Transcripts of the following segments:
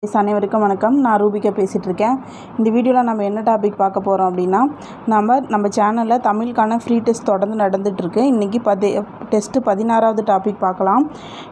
அனைவருக்கும் வணக்கம். நான் ரூபிகா பேசிகிட்ருக்கேன். இந்த வீடியோவில் நம்ம என்ன டாபிக் பார்க்க போகிறோம் அப்படின்னா, நம்ம சேனலில் தமிழுக்கான ஃப்ரீ டெஸ்ட் தொடர்ந்து நடந்துகிட்ருக்கு. இன்றைக்கி 16வது டாபிக் பார்க்கலாம்.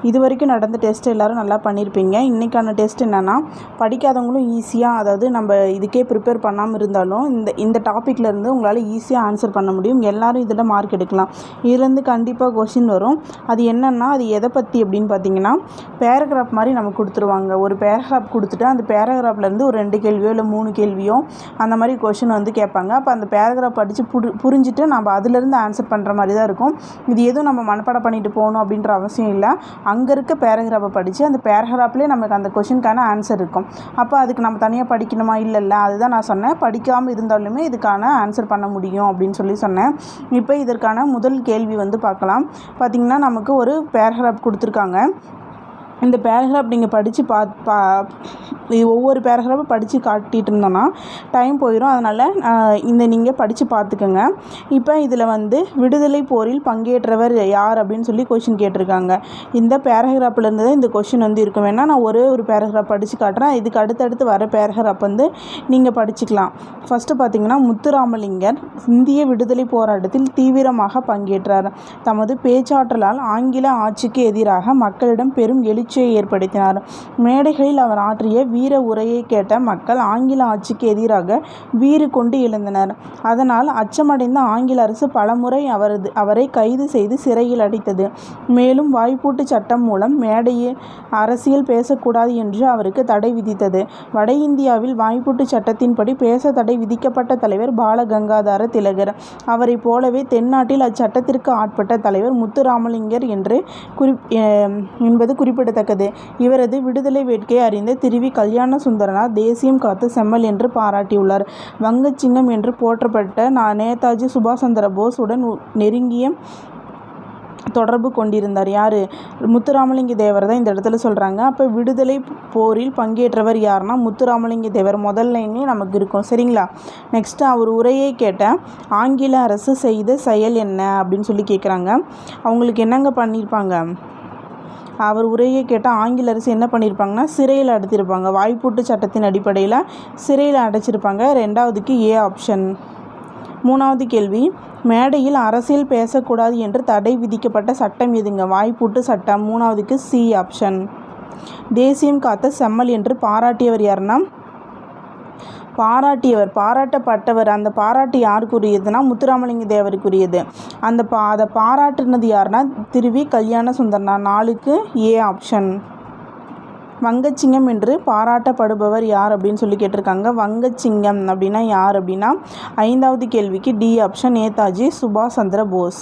இது வரைக்கும் நடந்த டெஸ்ட் எல்லோரும் நல்லா பண்ணியிருப்பீங்க. இன்றைக்கான டெஸ்ட் என்னென்னா, படிக்காதவங்களும் ஈஸியாக, அதாவது நம்ம இதுக்கே ப்ரிப்பேர் பண்ணாமல் இருந்தாலும் இந்த டாப்பிக்லேருந்து உங்களால் ஈஸியாக ஆன்சர் பண்ண முடியும். எல்லோரும் இதில் மார்க் எடுக்கலாம். இதுலேருந்து கண்டிப்பாக கொஷின் வரும். அது என்னென்னா, அது எதை பற்றி அப்படின்னு பார்த்தீங்கன்னா, பேராகிராஃப் மாதிரி நமக்கு கொடுத்துருவாங்க. ஒரு பேராகிராஃப் கொடுத்துட்டு அந்த பேராகிராஃப்லேருந்து ஒரு 2 கேள்வியோ இல்லை 3 கேள்வியோ அந்த மாதிரி கொஷின் கேட்பாங்க. அப்போ அந்த பேராகிராஃப் படித்து புரிஞ்சுட்டு நம்ம அதிலேருந்து ஆன்சர் பண்ணுற மாதிரி தான் இருக்கும். இது எதுவும் நம்ம மனப்பாடம் பண்ணிட்டு போகணும் அப்படின்ற அவசியம் இல்லை. அங்கே இருக்க பேராகிராஃபை படித்து அந்த பேராகிராஃப்லேயே நமக்கு அந்த கொஷினுக்கான ஆன்சர் இருக்கும். அப்போ அதுக்கு நம்ம தனியாக படிக்கணுமா? இல்லை, அதுதான் நான் சொன்னேன். படிக்காமல் இருந்தாலுமே இதுக்கான ஆன்சர் பண்ண முடியும் அப்படின்னு சொன்னேன். இப்போ இதற்கான முதல் கேள்வி பார்க்கலாம். பார்த்திங்கன்னா, நமக்கு ஒரு பேராகிராஃப் கொடுத்துருக்காங்க. இந்த பேராகிராஃப் நீங்கள் படித்து ஒவ்வொரு பேராகிராஃபும் படித்து காட்டிகிட்டு இருந்தோன்னா டைம் போயிடும். அதனால் நீங்கள் படித்து பார்த்துக்கோங்க. இப்போ இதில் விடுதலை போரில் பங்கேற்றவர் யார் அப்படின்னு சொல்லி கொஷின் கேட்டிருக்காங்க. இந்த பேராகிராஃப்லேருந்து தான் இந்த கொஷின் இருக்கும். வேணால் நான் ஒரே ஒரு பேராகிராஃப் படித்து காட்டுறேன். இதுக்கு அடுத்தடுத்து வர பேராகிராஃப் நீங்கள் படிச்சுக்கலாம். ஃபஸ்ட்டு பார்த்திங்கன்னா, முத்துராமலிங்கர் இந்திய விடுதலை போராட்டத்தில் தீவிரமாக பங்கேற்றார். தமது பேச்சாற்றலால் ஆங்கில ஆட்சிக்கு எதிராக மக்களிடம் பெரும் எழுச்சியை ஏற்படுத்தினார். மேடைகளில் அவர் ஆற்றிய வீர உரையை கேட்ட மக்கள் ஆங்கில ஆட்சிக்கு எதிராக வீறு கொண்டு எழுந்தனர். அதனால் அச்சமடைந்த ஆங்கில அரசு பலமுறை அவரை கைது செய்து சிறையில் அடைத்தது. மேலும் வாய்ப்பூட்டு சட்டம் மூலம் மேடையில் அரசியல் பேசக்கூடாது என்று அவருக்கு தடை விதித்தது. வட இந்தியாவில் வாய்ப்பூட்டு சட்டத்தின்படி பேச தடை விதிக்கப்பட்ட தலைவர் பாலகங்காதர திலகர். அவரை போலவே தென்னாட்டில் அச்சட்டத்திற்கு ஆட்பட்ட தலைவர் முத்துராமலிங்கர் என்பது குறிப்பிடத்தக்கது. இவரது விடுதலை வேட்கை அறிந்த திருவி கல்யாண சுந்தரனார் தேசியம் காத்த செம்மல் என்று பாராட்டியுள்ளார். வங்கச்சிங்கம் என்று போற்றப்பட்ட நேதாஜி சுபாஷ் சந்திர போஸ் உடன் நெருங்கிய தொடர்பு கொண்டிருந்தார். யார்? முத்துராமலிங்க தேவர் தான் இந்த இடத்துல சொல்கிறாங்க. அப்போ விடுதலை போரில் பங்கேற்றவர் யாருன்னா முத்துராமலிங்க தேவர். முதல் லைனே நமக்கு இருக்கும். சரிங்களா? நெக்ஸ்ட்டு, அவர் உரையை கேட்ட ஆங்கில அரசு செய்த செயல் என்ன அப்படின்னு சொல்லி கேட்குறாங்க. அவங்களுக்கு என்னங்க பண்ணியிருப்பாங்க? அவர் உரையை கேட்டால் ஆங்கில அரசு என்ன பண்ணியிருப்பாங்கன்னா, சிறையில் அடைத்திருப்பாங்க. வாய்ப்பூட்டு சட்டத்தின் அடிப்படையில் சிறையில் அடைச்சிருப்பாங்க. 2வதுக்கு ஏ ஆப்ஷன். 3வது கேள்வி, மேடையில் அரசியல் பேசக்கூடாது என்று தடை விதிக்கப்பட்ட சட்டம் எதுங்க? வாய்ப்பூட்டு சட்டம். 3வதுக்கு சி ஆப்ஷன். தேசியம் காத்த செம்மல் என்று பாராட்டியவர் யாருன்னா, பாராட்டப்பட்டவர். அந்த பாராட்டு யாருக்குரியதுன்னா முத்துராமலிங்க தேவருக்குரியது. அதை பாராட்டுனது யாருன்னா திருவி கல்யாண சுந்தரனார். 4க்கு A option. வங்கச்சிங்கம் என்று பாராட்டப்படுபவர் யார் அப்படின்னு சொல்லி கேட்டிருக்காங்க. வங்கச்சிங்கம் அப்படின்னா யார் அப்படின்னா 5வது கேள்விக்கு டி ஆப்ஷன், நேதாஜி சுபாஷ் சந்திர போஸ்.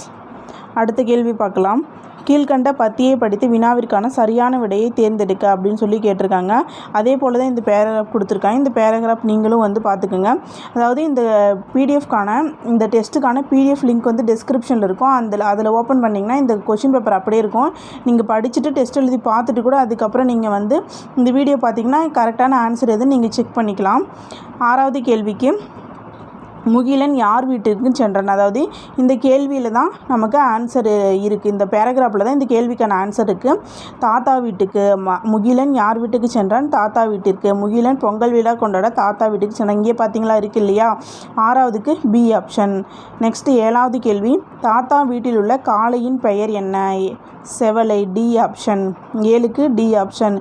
அடுத்த கேள்வி பார்க்கலாம். கீழ்கண்ட பத்தியை படித்து வினாவிற்கான சரியான விடையை தேர்ந்தெடுக்க அப்படின்னு சொல்லி கேட்டிருக்காங்க. அதே போல் தான் இந்த பேராகிராஃப் கொடுத்துருக்காங்க. இந்த பேராகிராஃப் நீங்களும் பார்த்துக்குங்க. அதாவது இந்த இந்த டெஸ்ட்டுக்கான பிடிஎஃப் லிங்க் டிஸ்கிரிப்ஷனில் இருக்கும். அதில் ஓப்பன் பண்ணிங்கன்னா இந்த கொஷின் பேப்பர் அப்படியே இருக்கும். நீங்கள் படிச்சுட்டு டெஸ்ட் எழுதி பார்த்துட்டு கூட அதுக்கப்புறம் நீங்கள் இந்த வீடியோ பார்த்தீங்கன்னா கரெக்டான ஆன்சர் எதுன்னு நீங்கள் செக் பண்ணிக்கலாம். 6வது கேள்விக்கு, முகிலன் யார் வீட்டிற்கு சென்றான்? அதாவது இந்த கேள்வியில் தான் நமக்கு ஆன்சர் இருக்குது. இந்த பேராகிராஃபில் தான் இந்த கேள்விக்கான ஆன்சர் இருக்குது. தாத்தா வீட்டுக்கு. முகிலன் யார் வீட்டுக்கு சென்றான்? தாத்தா வீட்டிற்கு. முகிலன் பொங்கல் விழா கொண்டாட தாத்தா வீட்டுக்கு சென்றான். இங்கே பார்த்தீங்களா, இருக்குது இல்லையா? 6வதுக்கு பி ஆப்ஷன். நெக்ஸ்ட்டு 7வது கேள்வி, தாத்தா வீட்டில் உள்ள காளையின் பெயர் என்ன? செவலை. D option. 7க்கு டி ஆப்ஷன்.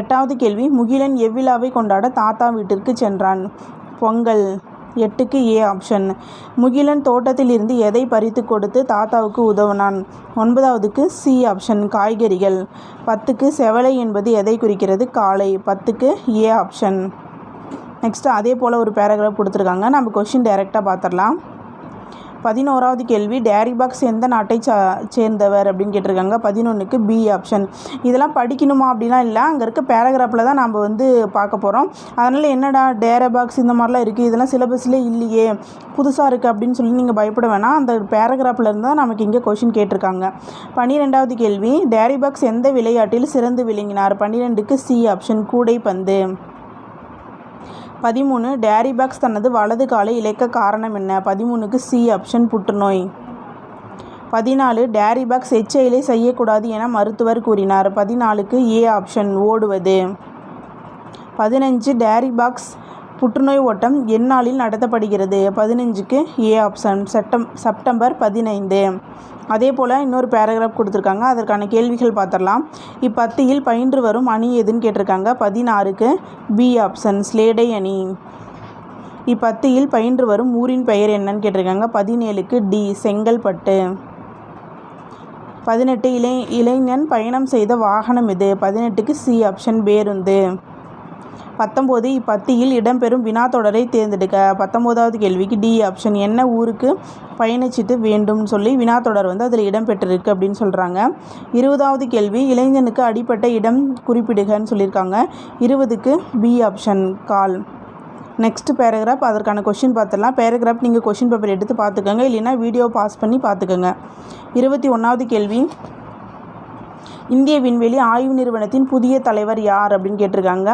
8வது கேள்வி, முகிலன் எவ்விழாவை கொண்டாட தாத்தா வீட்டிற்கு சென்றான்? பொங்கல். 8க்கு ஏ ஆப்ஷன். முகிலன் தோட்டத்தில் இருந்து எதை பறித்து கொடுத்து தாத்தாவுக்கு உதவினான்? 9வதுக்கு சி ஆப்ஷன், காய்கறிகள். 10க்கு செவலை என்பது எதை குறிக்கிறது? காளை. 10க்கு ஏ ஆப்ஷன். நெக்ஸ்ட்டு அதே போல் ஒரு பேராகிராஃப் கொடுத்துருக்காங்க. நம்ம கொஷின் டைரெக்டாக பார்த்துடலாம். 11வது கேள்வி, டேரி பாக்ஸ் எந்த நாட்டை சேர்ந்தவர் அப்படின்னு கேட்டிருக்காங்க. 11க்கு பி ஆப்ஷன். இதெல்லாம் படிக்கணுமா அப்படிலாம் இல்லை. அங்கே இருக்க பேராகிராஃபில் தான் நம்ம பார்க்க போகிறோம். அதனால் என்னடா டேரி பாக்ஸ் இந்த மாதிரிலாம் இருக்குது, இதெல்லாம் சிலபஸ்லேயே இல்லையே, புதுசாக இருக்குது அப்படின்னு சொல்லி நீங்கள் பயப்பட வேணாம். அந்த பேராகிராஃபில் இருந்தால் நமக்கு இங்கே கொஷின் கேட்டிருக்காங்க. 12வது கேள்வி, டேரி பாக்ஸ் எந்த விளையாட்டில் சிறந்து விளங்கினார்? 12க்கு சி ஆப்ஷன், கூடைப்பந்து. 13, டேரி பாக்ஸ் தனது வலது காலை இழக்க காரணம் என்ன? 13க்கு சி ஆப்ஷன், புற்றுநோய். 14, டேரி பாக்ஸ் எச்செயலை செய்யக்கூடாது என மருத்துவர் கூறினார்? 14க்கு ஏ ஆப்ஷன், ஓடுவது. 15 டேரி பாக்ஸ் புற்றுநோய் ஓட்டம் எந்நாளில் நடத்தப்படுகிறது? 15க்கு ஏ ஆப்ஷன் செப்டம்பர் 15. அதே போல் இன்னொரு பேராகிராஃப் கொடுத்துருக்காங்க. அதற்கான கேள்விகள் பார்த்துடலாம். இப்பத்தியில் பயின்று வரும் அணி எதுன்னு கேட்டிருக்காங்க. 16க்கு பி ஆப்ஷன் ஸ்லேடை அணி. இப்பத்தியில் பயின்று வரும் ஊரின் பெயர் என்னன்னு கேட்டிருக்காங்க. 17க்கு டி செங்கல்பட்டு. 18 இளைஞன் பயணம் செய்த வாகனம் எது? 18க்கு சி ஆப்ஷன் பேருந்து. 19 இப்பத்தியில் இடம்பெறும் வினாத்தொடரை தேர்ந்தெடுக்க. 19வது கேள்விக்கு டி ஆப்ஷன். என்ன ஊருக்கு பயணச்சீட்டு வேண்டும் சொல்லி வினாத்தொடர் அதில் இடம்பெற்றிருக்கு அப்படின்னு சொல்கிறாங்க. 20வது கேள்வி இளைஞனுக்கு அடிப்பட்ட இடம் குறிப்பிடுகன்னு சொல்லியிருக்காங்க. 20க்கு பி ஆப்ஷன் கால். நெக்ஸ்ட் பேராகிராஃப், அதற்கான கொஷின் பார்த்துடலாம். பேராகிராஃப் நீங்கள் கொஷின் பேப்பர் எடுத்து பார்த்துக்கோங்க, இல்லைன்னா வீடியோ பாஸ் பண்ணி பார்த்துக்கோங்க. 21வது கேள்வி இந்திய விண்வெளி ஆய்வு நிறுவனத்தின் புதிய தலைவர் யார் அப்படின்னு கேட்டிருக்காங்க.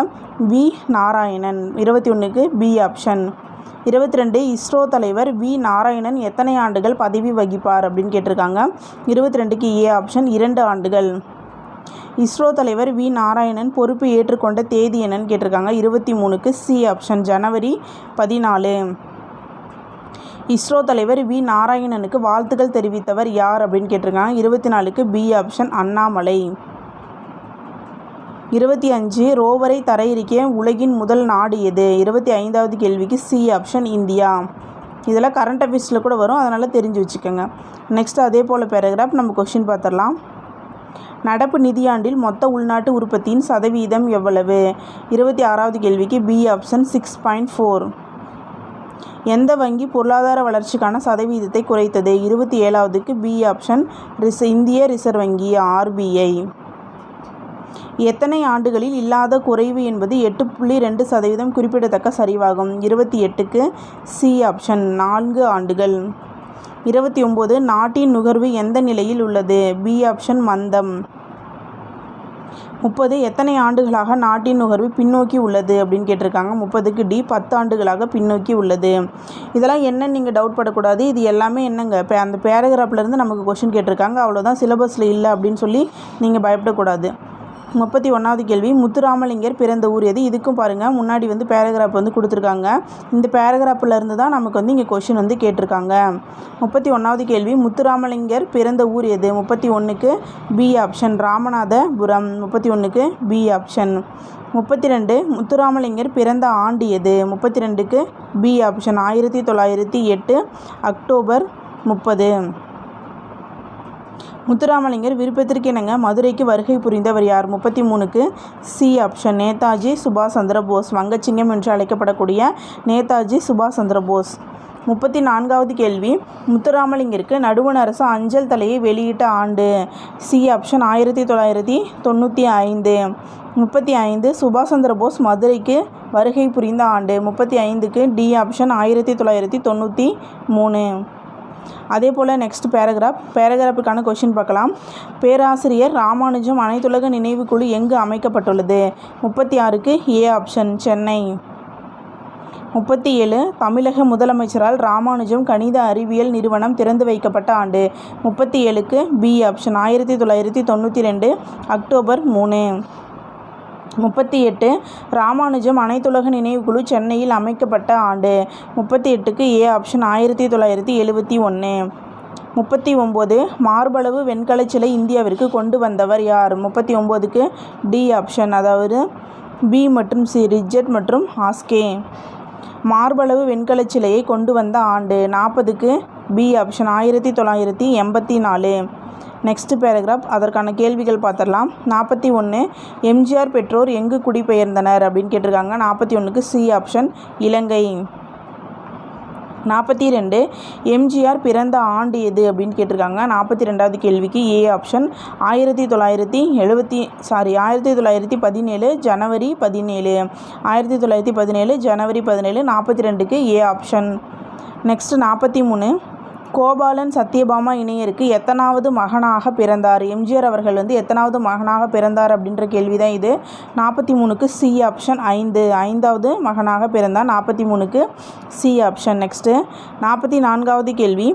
வி நாராயணன். 21க்கு பி ஆப்ஷன். 22 இஸ்ரோ தலைவர் வி நாராயணன் எத்தனை ஆண்டுகள் பதவி வகிப்பார் அப்படின்னு கேட்டிருக்காங்க. 22க்கு ஏ ஆப்ஷன் 2 ஆண்டுகள். இஸ்ரோ தலைவர் வி நாராயணன் பொறுப்பு ஏற்றுக்கொண்ட தேதி என்னன்னு கேட்டிருக்காங்க. 23க்கு சி ஆப்ஷன் ஜனவரி 14. இஸ்ரோ தலைவர் வி நாராயணனுக்கு வாழ்த்துக்கள் தெரிவித்தவர் யார் அப்படின்னு கேட்டிருக்காங்க. 24க்கு பி ஆப்ஷன் அண்ணாமலை. 25 ரோவரை தரையிறக்கிய உலகின் முதல் நாடு எது? 25வது கேள்விக்கு சி ஆப்ஷன் இந்தியா. இதெல்லாம் கரண்ட் அஃபேர்ஸில் கூட வரும், அதனால் தெரிஞ்சு வச்சுக்கோங்க. நெக்ஸ்ட் அதே போல் பேராகிராஃப் நம்ம கொஷின் பார்த்துடலாம். நடப்பு நிதியாண்டில் மொத்த உள்நாட்டு உற்பத்தியின் சதவீதம் எவ்வளவு? 26வது கேள்விக்கு பி ஆப்ஷன் 6.4. எந்த வங்கி பொருளாதார வளர்ச்சிக்கான சதவீதத்தை குறைத்தது? 27வதுக்கு பி ஆப்ஷன் இந்திய ரிசர்வ் வங்கி ஆர்பிஐ. எத்தனை ஆண்டுகளில் இல்லாத குறைவு என்பது 8.2% குறிப்பிடத்தக்க சரிவாகும்? 28க்கு சி ஆப்ஷன் 4 ஆண்டுகள். 29 நாட்டின் நுகர்வு எந்த நிலையில் உள்ளது? பி ஆப்ஷன் மந்தம். 30 எத்தனை ஆண்டுகளாக நாட்டின் நுகர்வு பின்னோக்கி உள்ளது அப்படின்னு கேட்டிருக்காங்க. 30க்கு டி 10 ஆண்டுகளாக பின்னோக்கி உள்ளது. இதெல்லாம் என்னன்னு நீங்கள் டவுட் படக்கூடாது. இது எல்லாமே என்னங்க இப்போ அந்த பேராகிராஃப்லேருந்து நமக்கு கொஷின் கேட்டிருக்காங்க, அவ்வளோதான், சிலபஸில் இல்லை அப்படின்னு சொல்லி நீங்கள் பயப்படக்கூடாது. 31வது கேள்வி முத்துராமலிங்கர் பிறந்த ஊர் எது? இதுக்கும் பாருங்கள் முன்னாடி பேராகிராஃப் கொடுத்துருக்காங்க. இந்த பேராகிராஃபில் இருந்து தான் நமக்கு இங்கே கொஷின் கேட்டிருக்காங்க. 31வது கேள்வி முத்துராமலிங்கர் பிறந்த ஊர் எது? 31க்கு பி ஆப்ஷன் ராமநாதபுரம். 31க்கு பி ஆப்ஷன். 32 முத்துராமலிங்கர் பிறந்த ஆண்டு எது? 32க்கு பி ஆப்ஷன் 1908 அக்டோபர் 30. முத்துராமலிங்கர் விருப்பத்திற்கு இணங்க மதுரைக்கு வருகை புரிந்தவர் யார்? 33க்கு சி ஆப்ஷன் நேதாஜி சுபாஷ் சந்திர போஸ். வங்கச்சிங்கம் என்று அழைக்கப்படக்கூடிய நேதாஜி சுபாஷ் சந்திர போஸ். 34வது கேள்வி முத்துராமலிங்கருக்கு நடுவண் அரசு அஞ்சல் தலையை வெளியிட்ட ஆண்டு? C option 1995. 35 சுபாஷ் சந்திர போஸ் மதுரைக்கு வருகை புரிந்த ஆண்டு? 35க்கு டி ஆப்ஷன் 1993. அதே போல் நெக்ஸ்ட் பேராகிராஃபுக்கான கொஷின் பார்க்கலாம். பேராசிரியர் ராமானுஜம் அனைத்துலக நினைவுக்குழு எங்கு அமைக்கப்பட்டுள்ளது? 36க்கு ஏ ஆப்ஷன் சென்னை. 37 தமிழக முதலமைச்சரால் ராமானுஜம் கணித அறிவியல் நிறுவனம் திறந்து வைக்கப்பட்ட ஆண்டு? 37க்கு பி ஆப்ஷன் 1992 அக்டோபர் 3. 38 ராமானுஜம் அனைத்துலக நினைவுக்குழு சென்னையில் அமைக்கப்பட்ட ஆண்டு? 38க்கு ஏ ஆப்ஷன் 1971. 39 மார்பளவு வெண்கலச் சிலை இந்தியாவிற்கு கொண்டு வந்தவர் யார்? 39க்கு டி ஆப்ஷன், அதாவது பி மற்றும் சி ரிச்சர்ட் மற்றும் ஆஸ்கே. மார்பளவு வெண்கலச் சிலையை கொண்டு வந்த ஆண்டு? 40க்கு பி ஆப்ஷன் 1984. நெக்ஸ்ட் பேராகிராஃப், அதற்கான கேள்விகள் பார்த்துடலாம். 41 எம்ஜிஆர் பெற்றோர் எங்கு குடிபெயர்ந்தனர் அப்படின்னு கேட்டிருக்காங்க. 41க்கு சி ஆப்ஷன் இலங்கை. 42 எம்ஜிஆர் பிறந்த ஆண்டு எது அப்படின்னு கேட்டிருக்காங்க. 42வது கேள்விக்கு ஏ ஆப்ஷன் 1917 ஜனவரி 17. 1917 ஜனவரி 17. 42க்கு A option. Next 43 Gopalan Sathyabama இணையருக்கு எத்தனாவது மகனாக பிறந்தார்? எம்ஜிஆர் அவர்கள் எத்தனாவது மகனாக பிறந்தார் அப்படின்ற கேள்வி தான் இது. 43க்கு சி ஆப்ஷன் 5வது மகனாக பிறந்தார். 43க்கு சி ஆப்ஷன். நெக்ஸ்ட்டு 44வது கேள்வி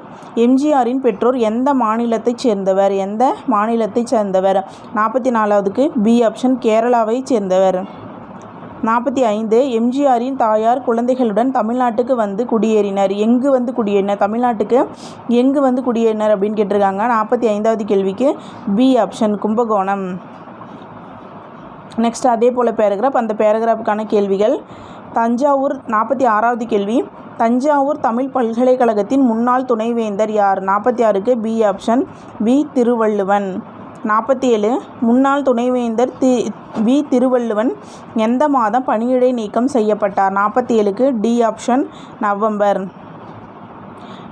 எம்ஜிஆரின் பெற்றோர் எந்த மாநிலத்தைச் சேர்ந்தவர்? 44வதுக்கு பி ஆப்ஷன் கேரளாவை சேர்ந்தவர். 45 எம்ஜிஆரின் தாயார் குழந்தைகளுடன் தமிழ்நாட்டுக்கு வந்து குடியேறினர். எங்கு வந்து குடியேறினர்? தமிழ்நாட்டுக்கு எங்கு வந்து குடியேறினர் அப்படின்னு கேட்டிருக்காங்க. 45வது கேள்விக்கு பி ஆப்ஷன் கும்பகோணம். நெக்ஸ்ட் அதே போல் பேராகிராஃப், அந்த பேராகிராஃபுக்கான கேள்விகள். தஞ்சாவூர் 46வது கேள்வி, தஞ்சாவூர் தமிழ் பல்கலைக்கழகத்தின் முன்னாள் துணைவேந்தர் யார்? 46க்கு பி ஆப்ஷன் வி திருவள்ளுவன். 47 முன்னாள் துணைவேந்தர் வி திருவள்ளுவன் எந்த மாதம் பணியிடை நீக்கம் செய்யப்பட்டார்? 47க்கு டி ஆப்ஷன் நவம்பர்.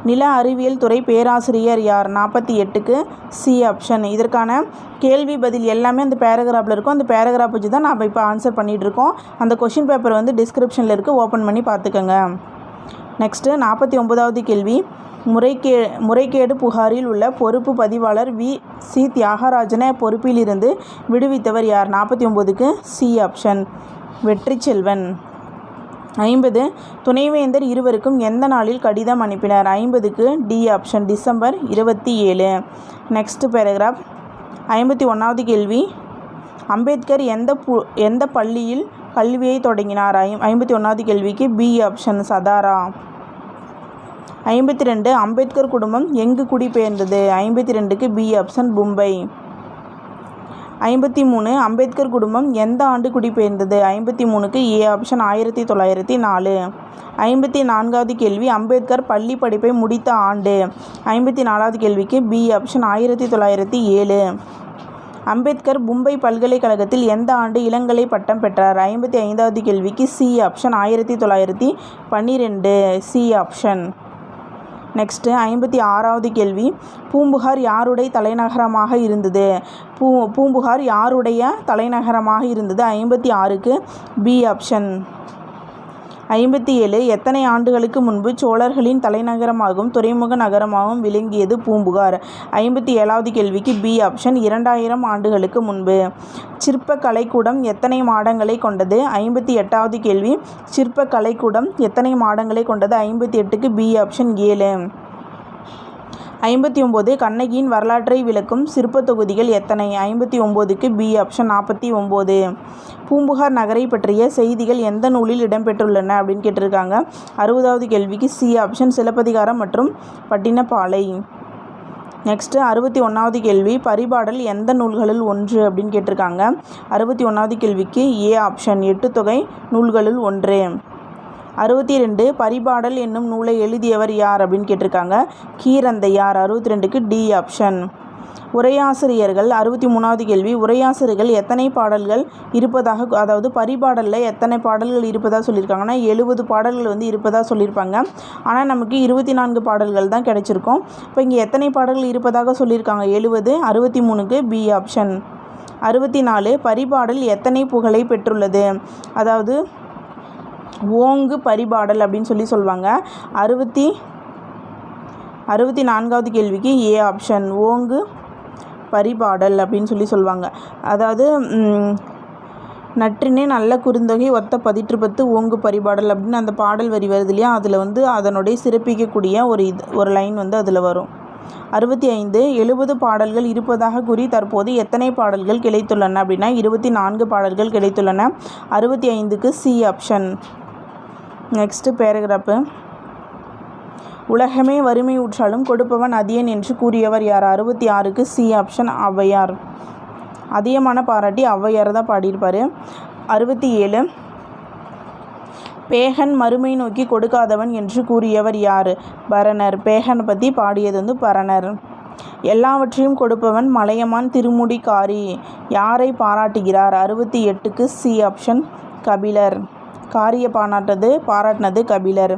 நில அறிவியல் துறை பேராசிரியர் யார்? 48க்கு சி ஆப்ஷன். இதற்கான கேள்வி பதில் எல்லாமே அந்த பேராகிராஃபில் இருக்கும். அந்த பேராகிராஃப் வச்சு தான் நம்ம இப்போ ஆன்சர் பண்ணிகிட்ருக்கோம். அந்த கொஷின் பேப்பர் வந்து டிஸ்கிரிப்ஷனில் இருக்குது, ஓப்பன் பண்ணி பார்த்துக்கோங்க. நெக்ஸ்ட்டு 49வது கேள்வி, முறைகேடு புகாரில் உள்ள பொறுப்பு பதிவாளர் வி சி தியாகராஜனை பொறுப்பிலிருந்து விடுவித்தவர் யார்? 49க்கு சி ஆப்ஷன் வெற்றிச்செல்வன். 50 துணைவேந்தர் இருவருக்கும் எந்த நாளில் கடிதம் அனுப்பினார்? 50க்கு D option December 27. Next paragraph 51வது கேள்வி, அம்பேத்கர் எந்த பள்ளியில் கல்வியை தொடங்கினார்? 51வது கேள்விக்கு பி ஆப்ஷன் சதாரா. 52 அம்பேத்கர் குடும்பம் எங்கு குடிபெயர்ந்தது? 52க்கு பி ஆப்ஷன் மும்பை. 53 அம்பேத்கர் குடும்பம் எந்த ஆண்டு குடிபெயர்ந்தது? 53க்கு ஏ ஆப்ஷன் 1904. 54வது கேள்வி, அம்பேத்கர் பள்ளி படிப்பை முடித்த ஆண்டு? 54வது கேள்விக்கு பி ஆப்ஷன் 1907. அம்பேத்கர் மும்பை பல்கலைக்கழகத்தில் எந்த ஆண்டு இளங்கலை பட்டம் பெற்றார்? 55வது கேள்விக்கு C option 1912 C option. Next 56வது கேள்வி, பூம்புகார் யாருடைய தலைநகரமாக இருந்தது? பூம்புகார் யாருடைய தலைநகரமாக இருந்தது? 56க்கு பி ஆப்ஷன். 57 எத்தனை ஆண்டுகளுக்கு முன்பு சோழர்களின் தலைநகரமாகவும் துறைமுக நகரமாகவும் விளங்கியது பூம்புகார்? 57வது கேள்விக்கு பி ஆப்ஷன் 2000 ஆண்டுகளுக்கு முன்பு. சிற்ப கலைக்கூடம் எத்தனை மாடங்களை கொண்டது? 58வது கேள்வி, சிற்ப கலைக்கூடம் எத்தனை மாடங்களை கொண்டது? 58க்கு பி ஆப்ஷன் 7. 59 கண்ணகியின் வரலாற்றை விளக்கும் சிற்ப தொகுதிகள் எத்தனை? 59க்கு பி ஆப்ஷன் 49. பூம்புகார் நகரை பற்றிய செய்திகள் எந்த நூலில் இடம்பெற்றுள்ளன அப்படின்னு கேட்டிருக்காங்க. 60வது கேள்விக்கு சி ஆப்ஷன் சிலப்பதிகாரம் மற்றும் பட்டினப்பாலை. நெக்ஸ்ட்டு 61வது கேள்வி, பரிபாடல் எந்த நூல்களுள் ஒன்று அப்படின்னு கேட்டிருக்காங்க. 61வது கேள்விக்கு ஏ ஆப்ஷன் 8 தொகை நூல்களுள் ஒன்று. 62 பரிபாடல் என்னும் நூலை எழுதியவர் யார் அப்படின்னு கேட்டிருக்காங்க. கீரந்தையார். 62க்கு டி ஆப்ஷன். உரையாசிரியர்கள். 63வது கேள்வி, உரையாசிரியர்கள் எத்தனை பாடல்கள் இருப்பதாக, அதாவது பரிபாடலில் எத்தனை பாடல்கள் இருப்பதாக சொல்லியிருக்காங்கன்னா 70 பாடல்கள் வந்து இருப்பதாக சொல்லியிருப்பாங்க. ஆனால் நமக்கு 24 பாடல்கள் தான் கிடைச்சிருக்கும். இப்போ இங்கே எத்தனை பாடல்கள் இருப்பதாக சொல்லியிருக்காங்க? 70. 63க்கு பி ஆப்ஷன். 64 பரிபாடல் எத்தனை புகழை பெற்றுள்ளது? அதாவது ஓங்கு பரிபாடல் அப்படின்னு சொல்லுவாங்க. 64வது கேள்விக்கு ஏ ஆப்ஷன் ஓங்கு பரிபாடல் அப்படின்னு சொல்லுவாங்க. அதாவது நற்றினே நல்ல குறுந்தொகை ஒத்த பதிற்றுப்பத்து ஓங்கு பரிபாடல் அப்படின்னு அந்த பாடல் வரி வருது இல்லையா, அதில் வந்து அதனுடைய சிறப்பிக்கக்கூடிய ஒரு லைன் வந்து அதில் வரும். 65 70 பாடல்கள் இருப்பதாக கூறி தற்போது எத்தனை பாடல்கள் கிடைத்துள்ளன அப்படின்னா 24 பாடல்கள் கிடைத்துள்ளன. 65க்கு சி ஆப்ஷன். நெக்ஸ்ட்டு பேராகிராஃபு, உலகமே வறுமை உற்றாலும் கொடுப்பவன் அதியன் என்று கூறியவர் யார்? 66க்கு சி ஆப்ஷன் ஔவையார். அதிகமான பாராட்டி ஔவையார் தான் பாடியிருப்பார். 67 பேகன் மறுமை நோக்கி கொடுக்காதவன் என்று கூறியவர் யார்? பரணர். பேகனை பற்றி பாடியது வந்து பரணர். எல்லாவற்றையும் கொடுப்பவன் மலையமான் திருமுடிக்காரி யாரை பாராட்டுகிறார்? 68க்கு சி ஆப்ஷன் கபிலர். காரிய பாராட்டினது கபிலர்.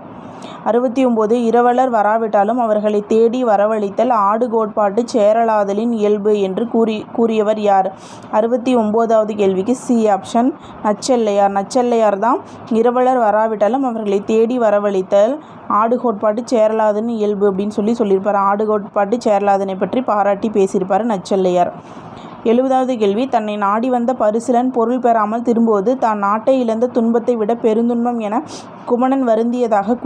69 இரவலர் வராவிட்டாலும் அவர்களை தேடி வரவழைத்தல் ஆடு கோட்பாட்டு சேரலாதலின் இயல்பு என்று கூறியவர் யார்? 69வது கேள்விக்கு சி ஆப்ஷன் நச்செல்லையார். நச்செல்லையார் தான் இரவலர் வராவிட்டாலும் அவர்களை தேடி வரவழைத்தல் ஆடு கோட்பாட்டு சேரலாதன் இயல்பு அப்படின்னு சொல்லியிருப்பார். ஆடு கோட்பாட்டு சேரலாதனை பற்றி பாராட்டி பேசியிருப்பார் நச்செல்லையார். 70வது கேள்வி, தன்னை நாடி வந்த பரிசிலன் பொருள் பெறாமல் திரும்புவது தான் நாட்டை இழந்த துன்பத்தை விட பெருந்துன்பம் என குமணன் வருந்தியதாக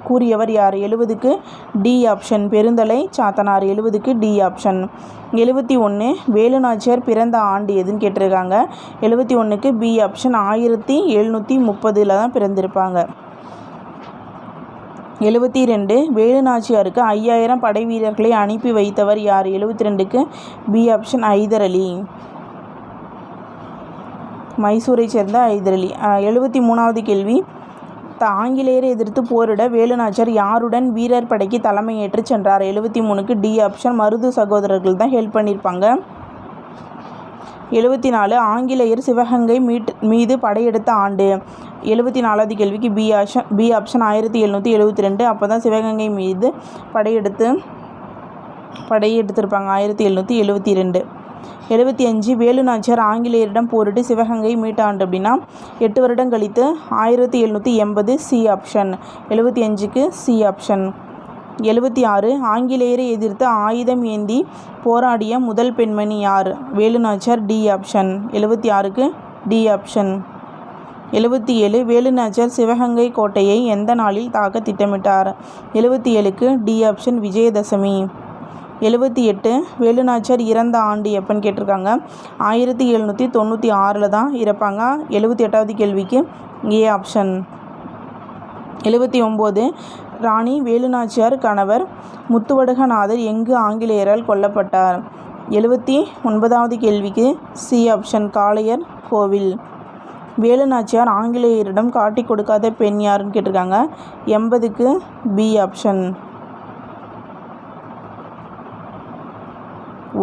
கூறியவர் யார்? 70க்கு டி ஆப்ஷன் பெருந்தலை சாத்தனார். 70க்கு டி ஆப்ஷன். 71 வேலுநாச்சியார் பிறந்த ஆண்டு எதுன்னு கேட்டிருக்காங்க. 71க்கு பி ஆப்ஷன் 1730 தான் பிறந்திருப்பாங்க. 72 வேலுநாச்சியாருக்கு 5000 படை வீரர்களை அனுப்பி வைத்தவர் யார்? 72க்கு பி ஆப்ஷன் ஐதர் அலி. மைசூரை சேர்ந்த ஐதர் அலி. 73வது கேள்வி, ஆங்கிலேயரை எதிர்த்து போரிட வேலுநாச்சியார் யாருடன் வீரர் படைக்கு தலைமையேற்று சென்றார்? 73க்கு டி ஆப்ஷன் மருது சகோதரர்கள் தான் ஹெல்ப் பண்ணியிருப்பாங்க. 74 ஆங்கிலேயர் சிவகங்கை மீது படையெடுத்த ஆண்டு. 74வது கேள்விக்கு பி ஆப்ஷன் 1772. அப்போ தான் சிவகங்கை மீது படையெடுத்திருப்பாங்க 1772. 75 வேலுநாச்சியார் ஆங்கிலேயரிடம் போரிட்டு சிவகங்கை மீட்ட ஆண்டு அப்படின்னா 8 வருடம் கழித்து 1780. C option. 75க்கு சி ஆப்ஷன். 76 ஆங்கிலேயரை எதிர்த்து ஆயுதம் ஏந்தி போராடிய முதல் பெண்மணி யார்? வேலுநாச்சியார். D option. 76க்கு டி ஆப்ஷன். 77 வேலுநாச்சியார் சிவகங்கை கோட்டையை எந்த நாளில் தாக்க திட்டமிட்டார்? 77க்கு டி ஆப்ஷன் விஜயதசமி. 78 வேலுநாச்சியார் இறந்த ஆண்டு எப்போன்னு கேட்டிருக்காங்க. 1796 தான் இறப்பாங்க. 78வது கேள்விக்கு ஏ ஆப்ஷன். 79 ராணி வேலுநாச்சியார் கணவர் முத்துவடுகநாதர் எங்கு ஆங்கிலேயரால் கொல்லப்பட்டார்? 79வது கேள்விக்கு சி ஆப்ஷன் காளையர் கோவில். வேலுநாச்சியார் ஆங்கிலேயரிடம் காட்டி கொடுக்காத பெண் யாருன்னு கேட்டிருக்காங்க. 80க்கு பி ஆப்ஷன்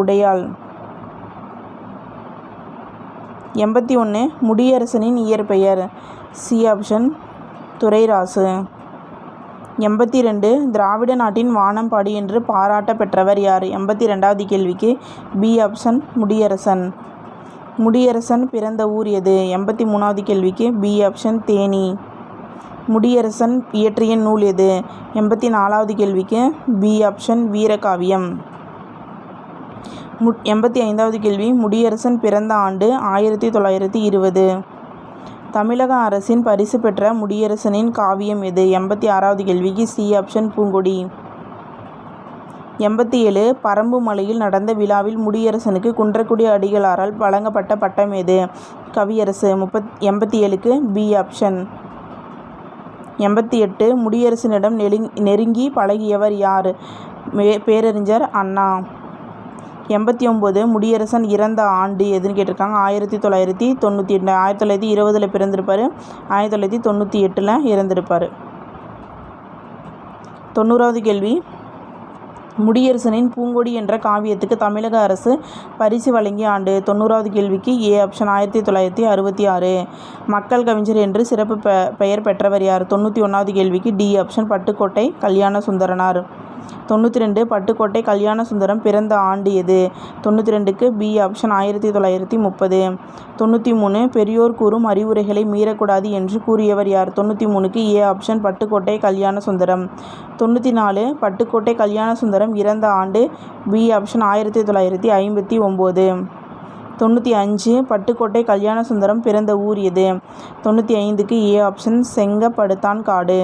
உடையாள். 81 முடியரசனின் இயற்பெயர்? C option Durairasu. 82 திராவிட நாட்டின் வானம்பாடி என்று பாராட்ட பெற்றவர் யார்? 82வது கேள்விக்கு பி ஆப்ஷன் முடியரசன். முடியரசன் பிறந்த ஊர் எது? 83வது கேள்விக்கு பி ஆப்ஷன் தேனி. முடியரசன் இயற்றிய நூல் எது? 84வது கேள்விக்கு பி ஆப்ஷன் வீரகாவியம். 85வது கேள்வி, முடியரசன் பிறந்த ஆண்டு 1920. தமிழக அரசின் பரிசு பெற்ற முடியரசனின் காவியம் எது? 86வது கேள்விக்கு சி ஆப்ஷன் பூங்கொடி. 87 பரம்பு மலையில் நடந்த விழாவில் முடியரசனுக்கு குன்றக்குடி அடிகளாரால் வழங்கப்பட்ட பட்டம் எது? கவியரசு. 87க்கு பி ஆப்ஷன். 88 முடியரசனிடம் நெருங்கி பழகியவர் யார்? பேரறிஞர் அண்ணா. 89 முடியரசன் இறந்த ஆண்டு எதுன்னு கேட்டிருக்காங்க. 1998. 1920 பிறந்திருப்பார். 1998 இறந்திருப்பார். 90வது கேள்வி, முடியரசனின் பூங்கொடி என்ற காவியத்துக்கு தமிழக அரசு பரிசு வழங்கிய ஆண்டு? 90வது கேள்விக்கு ஏ ஆப்ஷன் 1966. மக்கள் கவிஞர் என்று சிறப்பு பெயர் பெற்றவர் யார்? 91வது கேள்விக்கு டி ஆப்ஷன் பட்டுக்கோட்டை கல்யாண சுந்தரனார். 92 பட்டுக்கோட்டை கல்யாண சுந்தரம் பிறந்த ஆண்டு எது? 92க்கு பி ஆப்ஷன் 1930. 93 பெரியோர் கூறும் அறிவுரைகளை மீறக்கூடாது என்று கூறியவர் யார்? 93க்கு ஏ ஆப்ஷன் பட்டுக்கோட்டை கல்யாண சுந்தரம். 94 பட்டுக்கோட்டை கல்யாண சுந்தரம் இறந்த ஆண்டு? B option 1959. 95 பட்டுக்கோட்டை கல்யாண சுந்தரம் பிறந்த ஊர் எது? 95க்கு ஏ ஆப்ஷன் செங்கப்படுத்தான்காடு.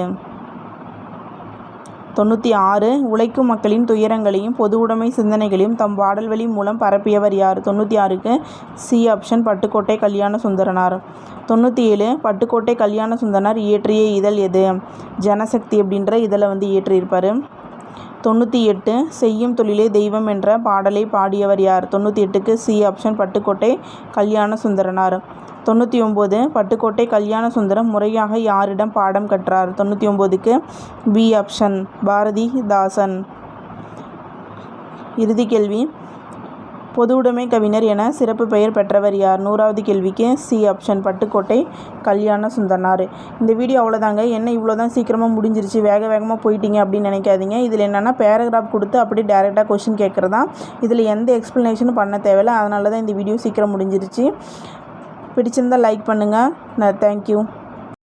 96 உழைக்கும் மக்களின் துயரங்களையும் பொது உடைமை சிந்தனைகளையும் தம் பாடல் வழி மூலம் பரப்பியவர் யார்? 96க்கு சி ஆப்ஷன் பட்டுக்கோட்டை கல்யாண சுந்தரனார். 97 பட்டுக்கோட்டை கல்யாண சுந்தரனார் இயற்றிய இதழ் எது? ஜனசக்தி அப்படின்ற இதழை இயற்றியிருப்பார். 98 செய்யும் தொழிலே தெய்வம் என்ற பாடலை பாடியவர் யார்? 98க்கு சி ஆப்ஷன் பட்டுக்கோட்டை கல்யாண சுந்தரனார். 99 பட்டுக்கோட்டை கல்யாண சுந்தரம் முறையாக யாரிடம் பாடம் கற்றார்? 99க்கு பி ஆப்ஷன் பாரதிதாசன். இறுதி கேள்வி, பொது உடைமை கவிஞர் என சிறப்பு பெயர் பெற்றவர் யார்? 100வது கேள்விக்கு சி ஆப்ஷன் பட்டுக்கோட்டை கல்யாண சுந்தரனார். இந்த வீடியோ அவ்வளோதாங்க. என்ன இவ்வளோ தான் சீக்கிரமாக முடிஞ்சிருச்சு, வேகமாக போயிட்டீங்க அப்படின்னு நினைக்காதீங்க. இதில் என்னென்னா பேராகிராஃப் கொடுத்து அப்படியே டேரெக்டாக கொஷின் கேட்குறதா. இதில் எந்த எக்ஸ்ப்ளனேஷனும் பண்ண தேவையில்லை. அதனால தான் இந்த வீடியோ சீக்கிரம் முடிஞ்சிருச்சு. பிடிச்சிருந்தால் லைக் பண்ணுங்கள். தேங்க்யூ.